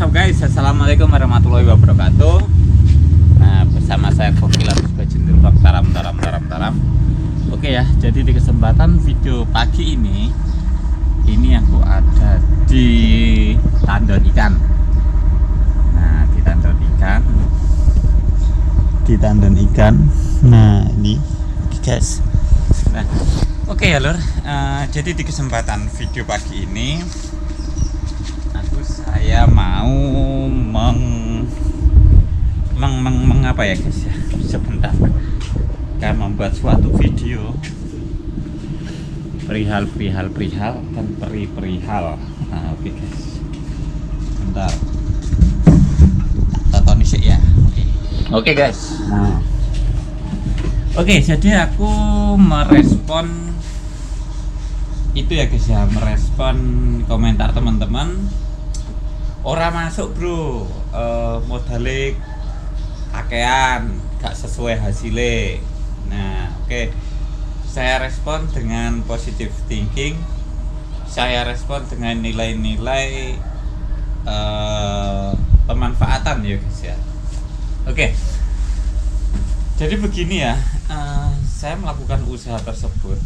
What's up guys, assalamualaikum warahmatullahi wabarakatuh. Nah, bersama saya Kokila Bajindur Vlog taram. Oke ya, jadi di kesempatan video pagi ini aku ada di tandon ikan. Nah, di tandon ikan. Nah, ini guys. Nah, oke ya lur. Jadi di kesempatan video pagi ini saya mau mengapa ya guys ya, sebentar akan membuat suatu video perihal dan perihal. Nah, oke guys, sebentar tonton sih ya. Oke guys. Nah, oke, jadi aku merespon itu ya guys ya, merespon komentar teman-teman. Ora masuk bro, modalnya kakean, gak sesuai hasilnya. Nah oke, saya respon dengan positive thinking. Saya respon dengan nilai-nilai pemanfaatan ya guys ya. Oke, jadi begini ya, saya melakukan usaha tersebut,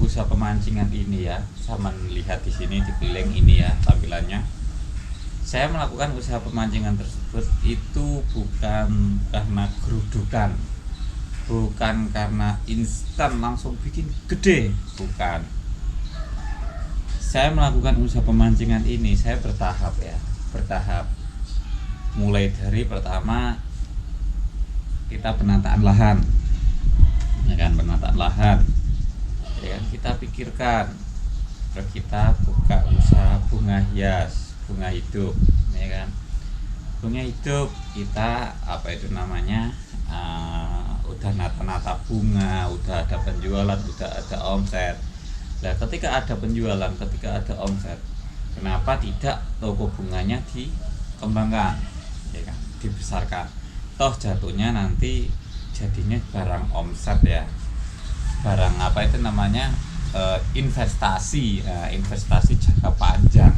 usaha pemancingan ini ya. Sama lihat di sini di piling ini ya tampilannya. Saya melakukan usaha pemancingan tersebut itu bukan karena gerudukan, bukan karena instan langsung bikin gede, bukan. Saya melakukan usaha pemancingan ini, saya bertahap ya, bertahap. Mulai dari pertama kita penataan lahan, ya kan, penataan lahan, ya kan, kita pikirkan, terus kita buka usaha bunga hias, bunga hidup, ya kan, bunga hidup kita apa itu namanya, udah nata bunga, udah ada penjualan, udah ada omset. Nah ketika ada penjualan, ketika ada omset, kenapa tidak toko bunganya dikembangkan, ya kan, dibesarkan? Toh jatuhnya nanti jadinya barang omset ya, barang apa itu namanya, investasi, investasi jangka panjang.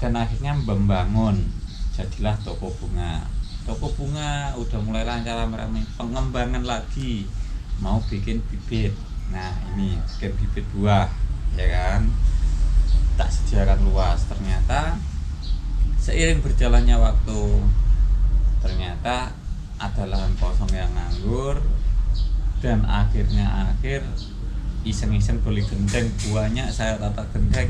Dan akhirnya membangun, jadilah toko bunga. Toko bunga udah mulai lancar ramai, pengembangan lagi, mau bikin bibit. Nah ini bikin bibit buah, ya kan, tak sediakan luas. Ternyata seiring berjalannya waktu, ternyata ada lahan kosong yang nganggur, dan akhirnya iseng-iseng beli gendeng, buahnya saya tata gendeng.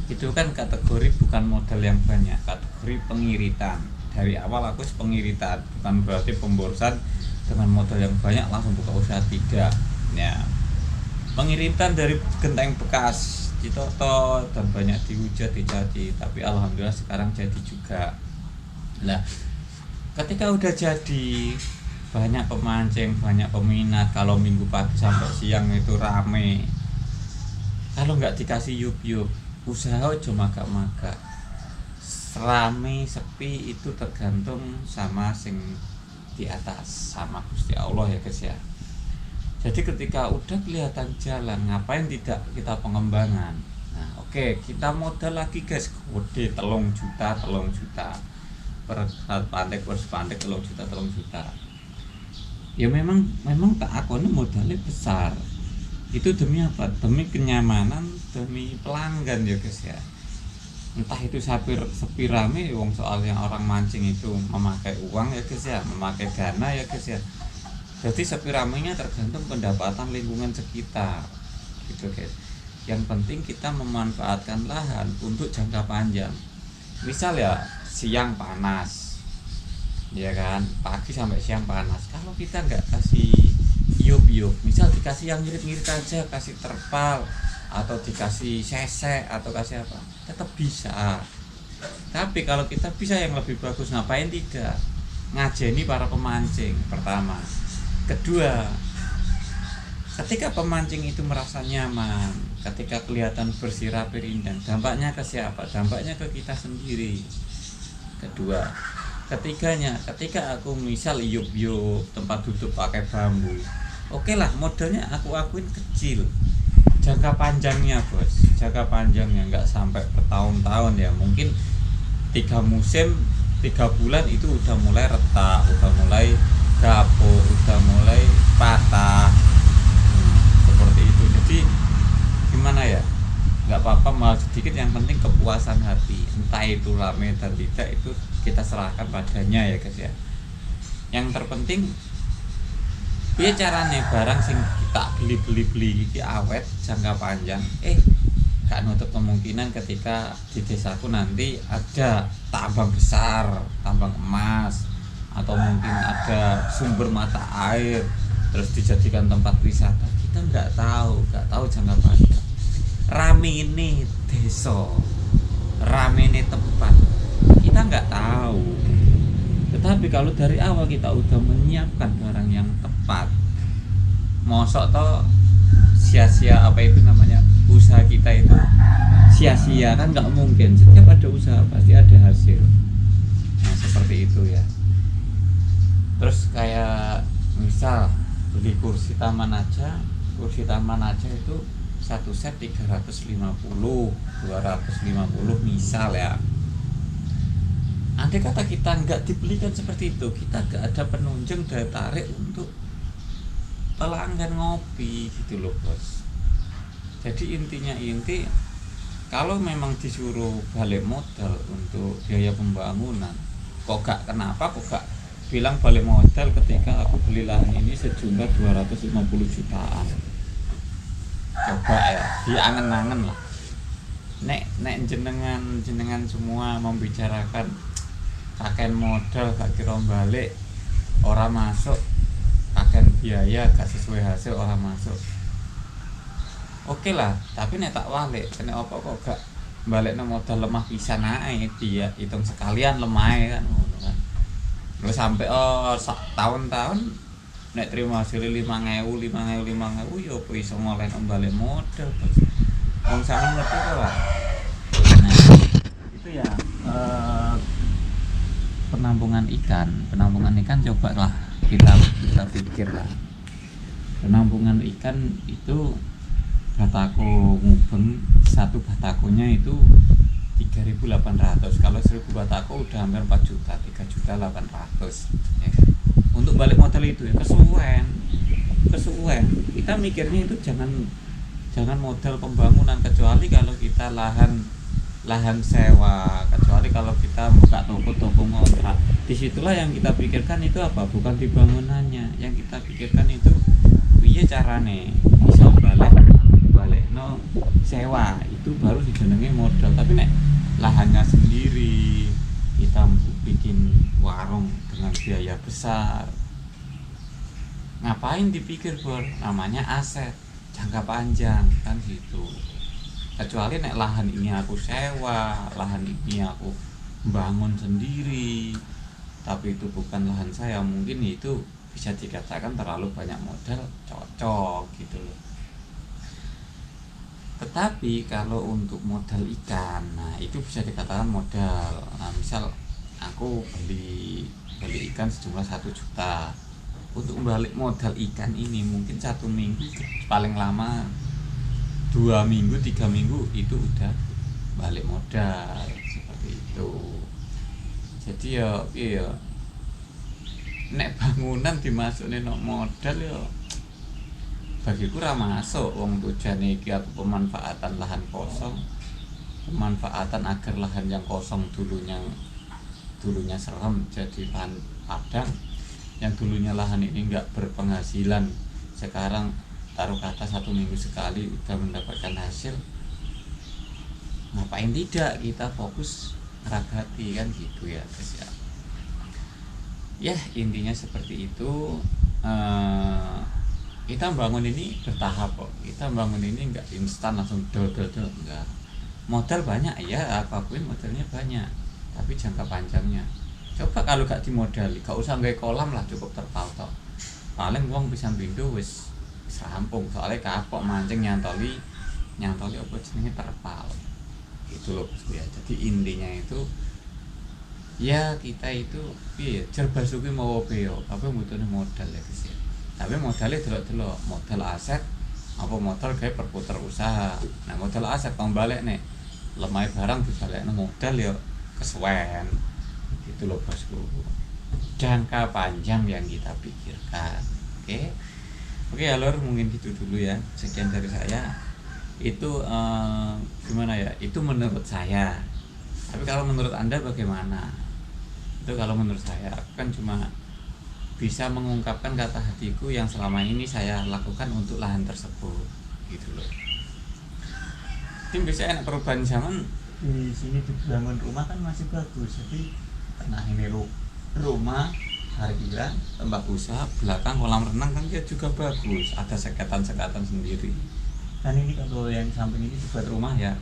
Itu kan kategori bukan modal yang banyak, kategori pengiritan. Dari awal aku pengiritan, bukan berarti pemborosan dengan modal yang banyak langsung buka usaha, tidak ya. Pengiritan dari genteng bekas ditoto dan banyak dihujat, dicaci, tapi alhamdulillah sekarang jadi juga. Nah ketika udah jadi, banyak pemancing, banyak peminat. Kalau minggu pagi sampai siang itu rame, kalau nggak dikasih yup usaha cuma maga, rame sepi itu tergantung sama sing di atas, sama Gusti Allah ya guys ya. Jadi ketika udah kelihatan jalan, ngapain tidak kita pengembangan? Nah oke, kita modal lagi guys, gede 3 juta per pandek 3 juta. Ya memang tak akoni modalnya besar. Itu demi apa? Demi kenyamanan, demi pelanggan ya guys ya. Entah itu sepi rame, wong soalnya orang mancing itu memakai uang ya guys ya, memakai dana ya guys ya. Jadi sepi ramenya tergantung pendapatan lingkungan sekitar, gitu guys. Yang penting kita memanfaatkan lahan untuk jangka panjang. Misal ya siang panas, ya kan, pagi sampai siang panas. Kalau kita nggak kasih yuk, misal dikasih yang ngirit-ngirit aja, kasih terpal atau dikasih sesek atau kasih apa, tetap bisa. Tapi kalau kita bisa yang lebih bagus, ngapain tidak ngajeni para pemancing pertama. Kedua, ketika pemancing itu merasa nyaman, ketika kelihatan bersih rapi rindang, dampaknya ke siapa? Dampaknya ke kita sendiri. Kedua, ketiganya, ketika aku misal yuk tempat duduk pakai bambu, oke lah, modalnya aku akuin kecil. Jangka panjangnya bos, jangka panjangnya nggak sampai bertahun-tahun ya, mungkin 3 musim 3 bulan itu udah mulai retak, udah mulai kapok, udah mulai patah. Seperti itu. Jadi gimana ya, nggak apa-apa mahal sedikit, yang penting kepuasan hati, entah itu rame dan tidak itu kita serahkan padanya ya guys ya. Yang terpenting piye carane barang sing kita beli iki awet jangka panjang, gak nutup kemungkinan ketika di desaku nanti ada tambang besar, tambang emas, atau mungkin ada sumber mata air terus dijadikan tempat wisata. Kita nggak tahu jangka panjang. Rame ini desa, rame ini tempat, kita nggak tahu. Tetapi kalau dari awal kita udah menyiapkan barang yang tepat, mosok toh sia-sia apa itu namanya, usaha kita itu sia-sia kan, nggak mungkin. Setiap ada usaha pasti ada hasil. Nah seperti itu ya. Terus kayak misal beli kursi taman aja itu satu set 350, 250 misal ya. Andai kata kita nggak dibelikan seperti itu, kita nggak ada penunjang daya tarik untuk pelanggan ngopi gitu loh bos. Jadi intinya kalau memang disuruh balik modal untuk biaya pembangunan, kok gak bilang balik modal ketika aku beli lahan ini sejumlah 250 jutaan. Coba ya, diangen-angen lah. Nek jenengan semua membicarakan kakek modal gak kira balik, orang masuk, kakek biaya gak sesuai hasil, orang masuk. Oke lah, tapi nek tak balik, nek apa kok gak baliknya modal lemah pisan ae, dia hitung sekalian lemah kan. Lu sampai tahun-tahun nek terima hasil 5.000 ya apa iso ngoleh balik modal. Wong sampeyan ngerti kok lah. Nah, itu ya penampungan ikan coba lah kita pikir lah. Penampungan ikan itu batako mubeng, satu batakonya itu 3.800. Kalau 1.000 batako udah hampir 4 juta, 3.800.000 ya. Untuk balik modal itu ya kesuwen. Kita mikirnya itu jangan modal pembangunan, kecuali kalau kita lahan sewa, kecuali kalau kita buka toko ngontrak. Disitulah yang kita pikirkan itu apa? Bukan di bangunannya. Yang kita pikirkan itu piye carane bisa balik no sewa, itu baru dijenengi modal. Tapi nek lahannya sendiri, kita bikin warung dengan biaya besar, ngapain dipikir bor? Namanya aset jangka panjang kan gitu. Kecuali nek lahan ini aku sewa, lahan ini aku bangun sendiri, tapi itu bukan lahan saya, mungkin itu bisa dikatakan terlalu banyak modal, cocok gitu loh. Tetapi kalau untuk modal ikan, nah itu bisa dikatakan modal. Nah misal aku beli ikan sejumlah 1 juta, untuk balik modal ikan ini mungkin 1 minggu, paling lama 2 minggu, 3 minggu itu udah balik modal, seperti itu. Jadi ya nek bangunan dimasukin no modal ya bagiku ra masuk. Wong tujuane iki apa, pemanfaatan lahan kosong, pemanfaatan agar lahan yang kosong dulunya serem jadi lahan padang, yang dulunya lahan ini enggak berpenghasilan, sekarang taruh kata 1 minggu sekali udah mendapatkan hasil. Ngapain tidak kita fokus ngeragati kan gitu ya guys ya. Ya intinya seperti itu. Kita bangun ini bertahap kok. Kita bangun ini enggak instan langsung dol enggak. Modal banyak ya, aku akuin modalnya banyak, tapi jangka panjangnya. Coba kalau gak dimodali, gak usah nggawe kolam lah, cukup terpal tok. Paling wong bisa pindu wis rampung, soalnya kapok mancing nyantoli apa jenenge terpal. Itu loh Bos ya. Jadi intinya itu ya kita itu piye jerbasuki mau beo, apa butuhnya modal ya guys ya. Tapi modalnya delok-delok, modal aset apa modal kayak perputar usaha. Nah modal aset balik nih, lemah barang dibalekno modal ya kesuwen itu loh bosku, jangka panjang yang kita pikirkan. Oke ya lor, mungkin gitu dulu ya, sekian dari saya. Itu gimana ya, itu menurut saya, tapi kalau menurut anda bagaimana? Itu kalau menurut saya, aku kan cuma bisa mengungkapkan kata hatiku yang selama ini saya lakukan untuk lahan tersebut gitu loh. Tim biasanya enak perubahan zaman di sini dibangun rumah kan masih bagus, jadi nah ini rumah parkiran tambah usaha belakang kolam renang kan dia juga bagus, ada sekatan-sekatan sendiri. Dan ini kalau yang samping ini dibuat rumah ya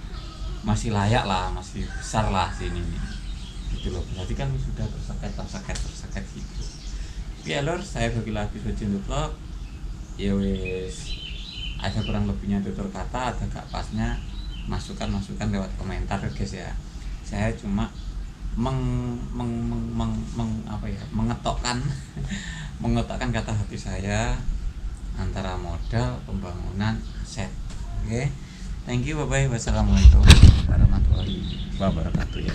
masih layak lah, masih besar lah sini nih gitu loh. Berarti kan sudah tersekat gitu. Ya lor, saya bagi lagi untuk vlog. Ya wes, ada kurang lebihnya tutur kata, ada gak pasnya, masukan lewat komentar guys ya. Saya cuma mengetokkan kata hati saya antara modal, pembangunan, aset. Oke. Thank you, bye bye. Wassalamualaikum warahmatullahi wabarakatuh ya.